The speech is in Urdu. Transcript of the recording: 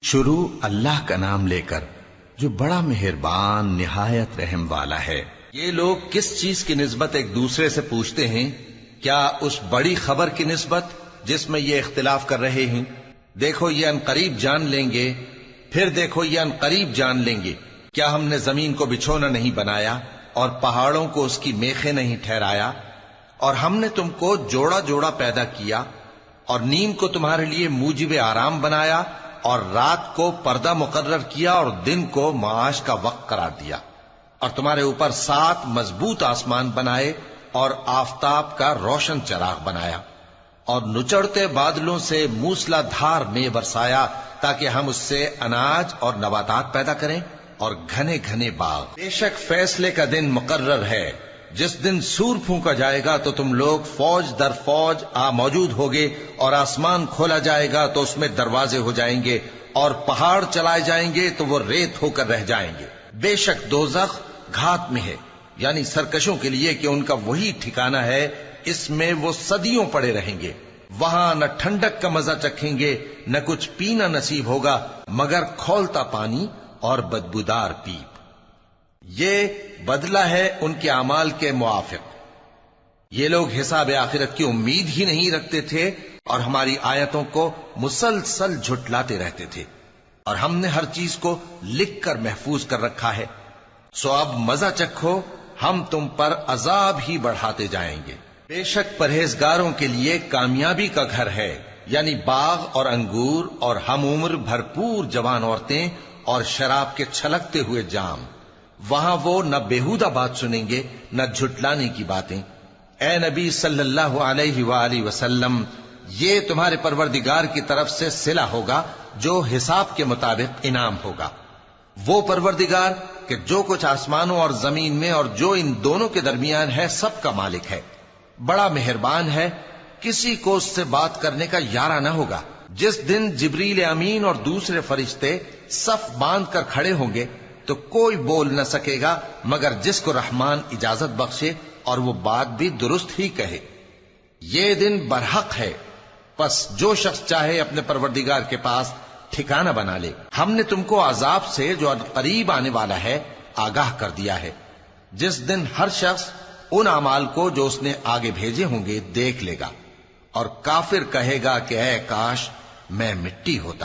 شروع اللہ کا نام لے کر جو بڑا مہربان نہایت رحم والا ہے۔ یہ لوگ کس چیز کی نسبت ایک دوسرے سے پوچھتے ہیں؟ کیا اس بڑی خبر کی نسبت جس میں یہ اختلاف کر رہے ہیں؟ دیکھو یہ عنقریب جان لیں گے، پھر دیکھو یہ عنقریب جان لیں گے۔ کیا ہم نے زمین کو بچھونا نہیں بنایا اور پہاڑوں کو اس کی میخیں نہیں ٹھہرایا؟ اور ہم نے تم کو جوڑا جوڑا پیدا کیا اور نیند کو تمہارے لیے موجب آرام بنایا اور رات کو پردہ مقرر کیا اور دن کو معاش کا وقت قرار دیا، اور تمہارے اوپر 7 مضبوط آسمان بنائے اور آفتاب کا روشن چراغ بنایا، اور نچڑتے بادلوں سے موسلا دھار میں برسایا تاکہ ہم اس سے اناج اور نباتات پیدا کریں اور گھنے گھنے باغ۔ بے شک فیصلے کا دن مقرر ہے، جس دن سور پھونکا جائے گا تو تم لوگ فوج در فوج موجود ہوگے، اور آسمان کھولا جائے گا تو اس میں دروازے ہو جائیں گے، اور پہاڑ چلائے جائیں گے تو وہ ریت ہو کر رہ جائیں گے۔ بے شک دوزخ گھات میں ہے، یعنی سرکشوں کے لیے کہ ان کا وہی ٹھکانہ ہے، اس میں وہ صدیوں پڑے رہیں گے۔ وہاں نہ ٹھنڈک کا مزہ چکھیں گے، نہ کچھ پینا نصیب ہوگا مگر کھولتا پانی اور بدبودار پیپ۔ یہ بدلہ ہے ان کے اعمال کے موافق۔ یہ لوگ حساب آخرت کی امید ہی نہیں رکھتے تھے اور ہماری آیتوں کو مسلسل جھٹلاتے رہتے تھے، اور ہم نے ہر چیز کو لکھ کر محفوظ کر رکھا ہے۔ سو اب مزہ چکھو، ہم تم پر عذاب ہی بڑھاتے جائیں گے۔ بے شک پرہیزگاروں کے لیے کامیابی کا گھر ہے، یعنی باغ اور انگور اور ہم عمر بھرپور جوان عورتیں اور شراب کے چھلکتے ہوئے جام۔ وہاں وہ نہ بیہودہ بات سنیں گے نہ جھٹلانے کی باتیں۔ اے نبی صلی اللہ علیہ وآلہ وسلم، یہ تمہارے پروردگار کی طرف سے صلہ ہوگا جو حساب کے مطابق انعام ہوگا۔ وہ پروردگار کہ جو کچھ آسمانوں اور زمین میں اور جو ان دونوں کے درمیان ہے سب کا مالک ہے، بڑا مہربان ہے، کسی کو اس سے بات کرنے کا یارہ نہ ہوگا۔ جس دن جبریل امین اور دوسرے فرشتے صف باندھ کر کھڑے ہوں گے تو کوئی بول نہ سکے گا مگر جس کو رحمان اجازت بخشے، اور وہ بات بھی درست ہی کہے۔ یہ دن برحق ہے، پس جو شخص چاہے اپنے پروردگار کے پاس ٹھکانہ بنا لے۔ ہم نے تم کو عذاب سے جو قریب آنے والا ہے آگاہ کر دیا ہے، جس دن ہر شخص ان اعمال کو جو اس نے آگے بھیجے ہوں گے دیکھ لے گا، اور کافر کہے گا کہ اے کاش میں مٹی ہوتا۔